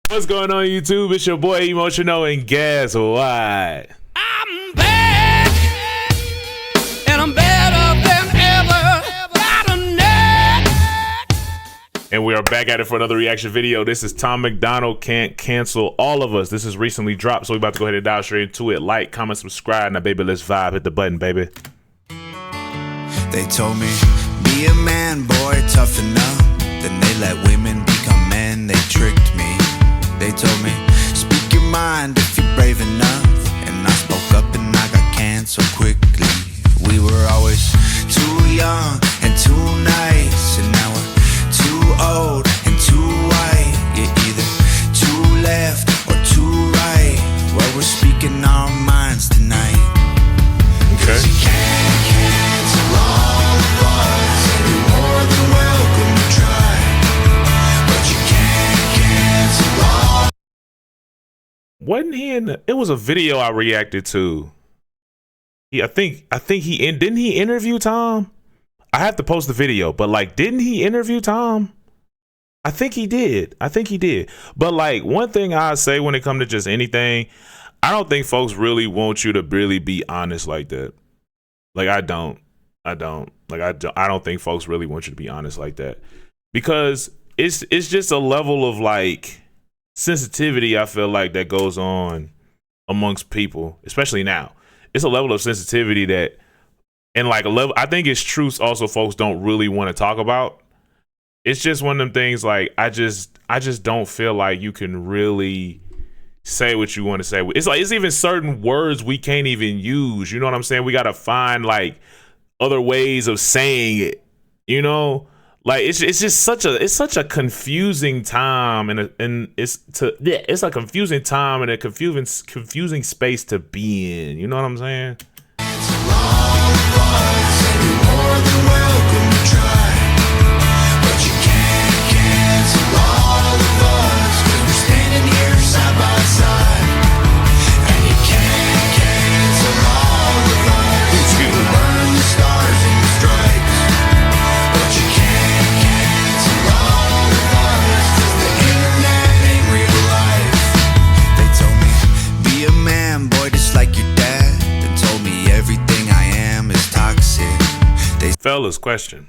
What's going on, YouTube? It's your boy Emotional, and guess what? I'm back, and I'm better than ever. Got a neck. And we are back at it for another reaction video. This is Tom MacDonald Can't Cancel All of Us. This is recently dropped, so we're about to go ahead and dive straight into it. Like, comment, subscribe. Now, baby, let's vibe. Hit the button, baby. They told me, be a man, boy, tough enough. Then they let women become men, they tricked me. They told me, speak your mind if you're brave enough. And I spoke up and I got canceled quickly. We were always too young and too nice, and now we're too old and too white. You're either too left or too right. Well, we're speaking our minds tonight. Okay. You can't cancel all of us. You're more than welcome to try, but you can't cancel all. Wasn't he in it was a video I reacted to. I think didn't he interview Tom? I have to post the video, but like, didn't he interview Tom? I think he did. But like, one thing I say when it comes to just anything, I don't think folks really want you to really be honest like that. Like, I don't think folks really want you to be honest like that, because it's just a level of like sensitivity I feel like that goes on amongst people, especially now. It's a level of sensitivity that, and like a level, I think it's truths also folks don't really want to talk about. It's just one of them things, like I just don't feel like you can really say what you want to say. It's like, it's even certain words we can't even use, you know what I'm saying? We got to find like other ways of saying it, you know? Like, it's just such a confusing time, and it's a confusing time and a confusing space to be in. You know what I'm saying? Fellas, question.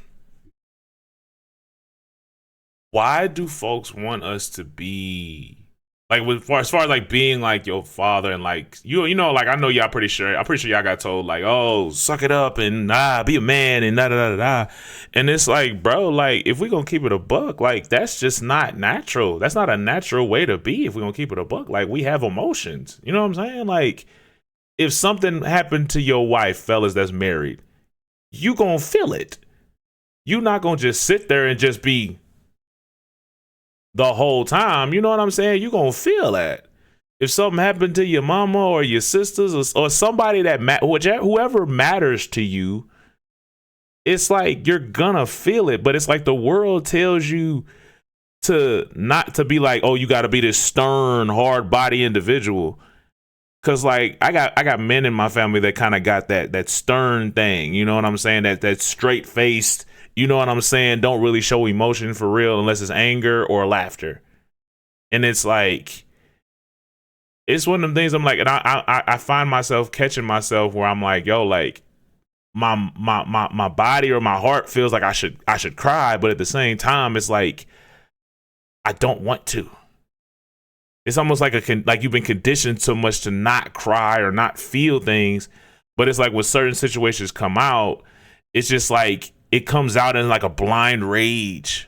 Why do folks want us to be like, as far as like being like your father, and like you know, like I know y'all I'm pretty sure y'all got told like, oh, suck it up and be a man and da da da da. And it's like, bro, like if we gonna keep it a buck, like that's just not natural. That's not a natural way to be if we gonna keep it a buck. Like, we have emotions. You know what I'm saying? Like, if something happened to your wife, fellas that's married, you gonna feel it. You not gonna just sit there and just be the whole time. You know what I'm saying? You gonna feel that. If something happened to your mama or your sisters or somebody that whoever matters to you, it's like you're gonna feel it. But it's like the world tells you to not to be like, oh, you got to be this stern, hard body individual. Cause like I got men in my family that kind of got that stern thing, you know what I'm saying? That straight faced, you know what I'm saying? Don't really show emotion for real unless it's anger or laughter. And it's like, it's one of them things I'm like, and I find myself catching myself where I'm like, yo, like my body or my heart feels like I should cry, but at the same time, it's like I don't want to. It's almost like like you've been conditioned so much to not cry or not feel things. But it's like when certain situations come out, it's just like it comes out in like a blind rage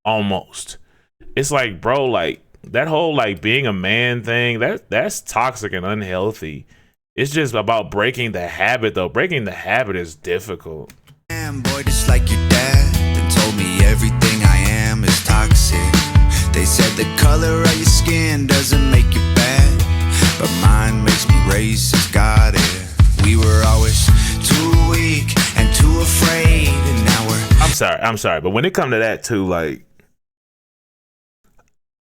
almost. It's like, bro, like that whole like being a man thing, that's toxic and unhealthy. It's just about breaking the habit, though. Breaking the habit is difficult. Damn, boy, just like your dad, and told me everything I am is toxic. They said the color of your skin doesn't make you bad, but mine makes me racist, got it. We were always too weak and too afraid, and now we're... I'm sorry, but when it comes to that too, like,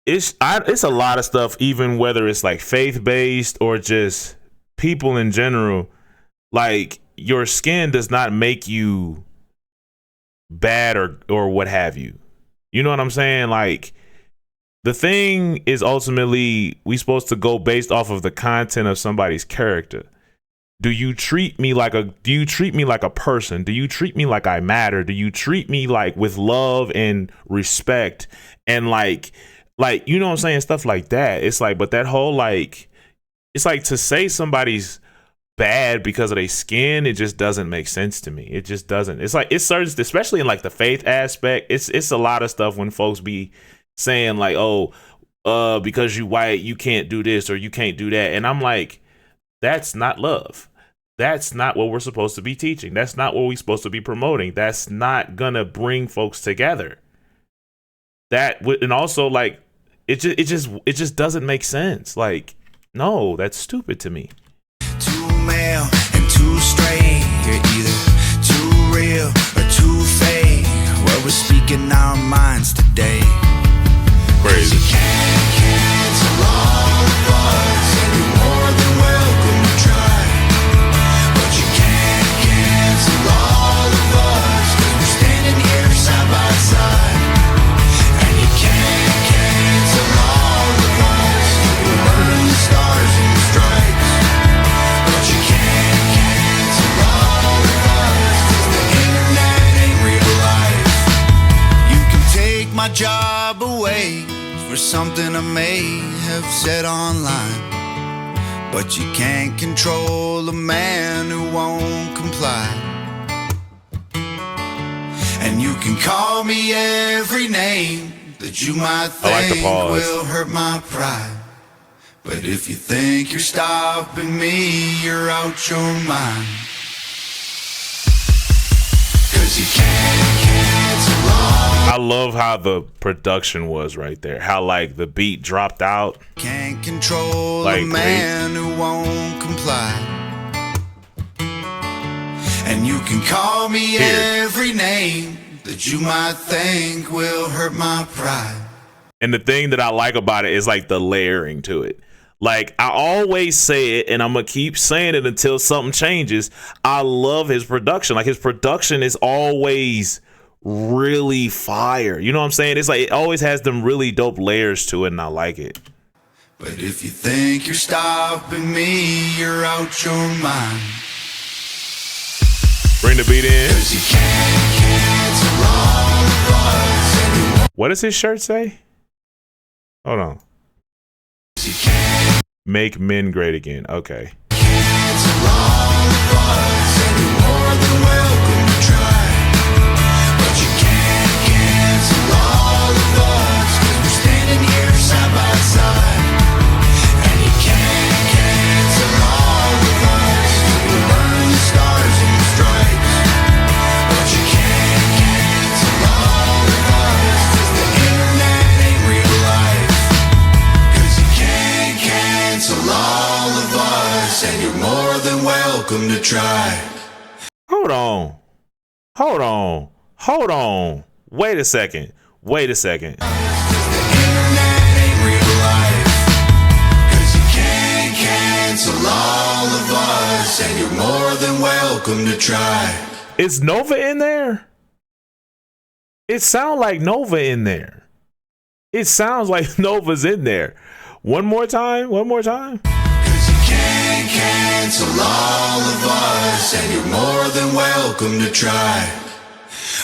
it's a lot of stuff, even whether it's like faith-based or just people in general, like your skin does not make you bad or what have you. You know what I'm saying? Like, the thing is ultimately we supposed to go based off of the content of somebody's character. Do you treat me like a person? Do you treat me like I matter? Do you treat me like with love and respect and like you know what I'm saying, stuff like that. It's like, but that whole like, it's like to say somebody's bad because of their skin, it just doesn't make sense to me. It just doesn't. It's like, it's certain, especially in like the faith aspect, it's a lot of stuff when folks be saying like, oh, because you white, you can't do this or you can't do that. And I'm like, that's not love. That's not what we're supposed to be teaching. That's not what we're supposed to be promoting. That's not gonna bring folks together. That would, and also like, it just doesn't make sense. Like, no, that's stupid to me. Too male and too straight. You're either too real or too fake. Well, we're speaking our minds today. Crazy. You can't cancel all of us, and you're more than welcome to try. But you can't cancel all of us, 'cause we're standing here side by side. And you can't cancel all of us, you're burning the stars and the stripes. But you can't cancel all of us, 'cause the internet ain't real life. You can take my job away for something I may have said online, but you can't control a man who won't comply. And you can call me every name that you might I like the think pause. will hurt my pride, but if you think you're stopping me, you're out your mind. 'Cause you can't cancel all. I love how the production was right there. How like the beat dropped out. Can't control Like, a man who won't comply. And you can call me Here. every name that you might think will hurt my pride. And the thing that I like about it is like the layering to it. Like I always say it, and I'm gonna keep saying it until something changes. I love his production. Like his production is always really fire. You know what I'm saying? It's like it always has them really dope layers to it, and I like it. But if you think you're stopping me, you're out your mind. Bring the beat in. 'Cause you can't cancel all of us, and you What does his shirt say? Hold on. you can't Make men great again. Okay. cancel all of us, and you're more than welcome to try. But you can't cancel all of us, 'cause we're standing here side by side. And you can't cancel all of us, we're burning the stars and the stripes. But you can't cancel all of us, 'cause the internet ain't real life. 'Cause you can't cancel all of us, and you're more than welcome to try. Hold on. Hold on. Hold on. Wait a second. Wait a second. The internet ain't real life. 'Cause you can't cancel all of us, and you're more than welcome to try. Is Nova in there? It sounds like Nova in there. It sounds like Nova's in there. One more time. One more time. 'Cause you can't cancel all of us, and you're more than welcome to try.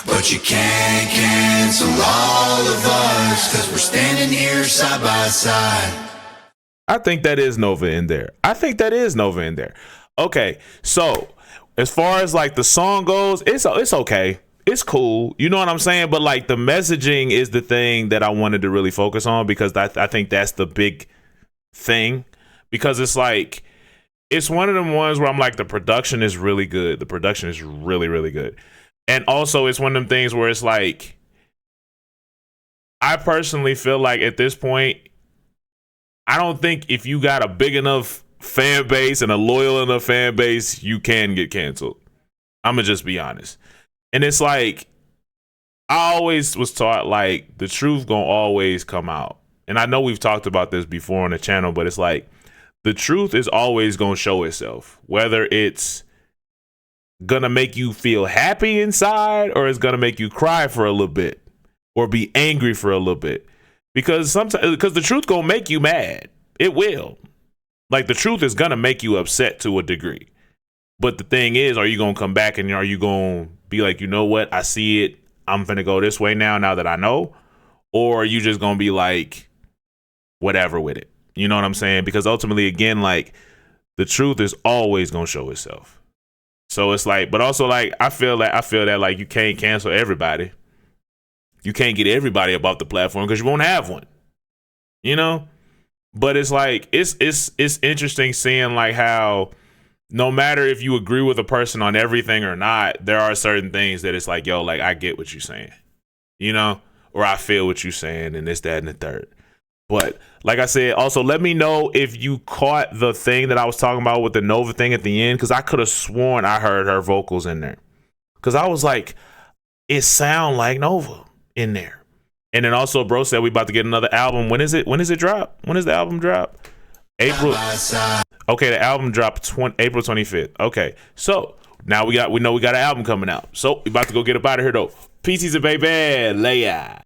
But you can't cancel all of us, 'cause we're standing here side by side. I think that is Nova in there. I think that is Nova in there. Okay, so as far as like the song goes, it's okay. It's cool. You know what I'm saying? But like the messaging is the thing that I wanted to really focus on, because I think that's the big thing. Because it's like, it's one of them ones where I'm like, the production is really good. The production is really, really good. And also it's one of them things where it's like, I personally feel like at this point, I don't think if you got a big enough fan base and a loyal enough fan base, you can get canceled. I'm gonna just be honest. And it's like, I always was taught like the truth gonna always come out. And I know we've talked about this before on the channel, but it's like the truth is always gonna show itself, whether it's gonna make you feel happy inside or it's gonna make you cry for a little bit or be angry for a little bit. because sometimes the truth gonna make you mad. It will. Like the truth is gonna make you upset to a degree. But the thing is, are you gonna come back and are you gonna be like, you know what? I see it. I'm finna go this way now that I know. Or are you just gonna be like, whatever with it? You know what I'm saying? Because ultimately, again, like the truth is always gonna show itself. So it's like, but also like I feel that like you can't cancel everybody. You can't get everybody about the platform because you won't have one. You know? But it's like it's interesting seeing like how no matter if you agree with a person on everything or not, there are certain things that it's like, yo, like I get what you're saying. You know? Or I feel what you're saying and this, that, and the third. But like I said, also let me know if you caught the thing that I was talking about with the Nova thing at the end, because I could have sworn I heard her vocals in there. Because I was like, it sound like Nova in there. And then also, bro said we about to get another album. When is it drop? When does the album drop? April. Okay, the album dropped April 25th. Okay, so now we know we got an album coming out. So we about to go get up out of here though. Peace and baby, Leia.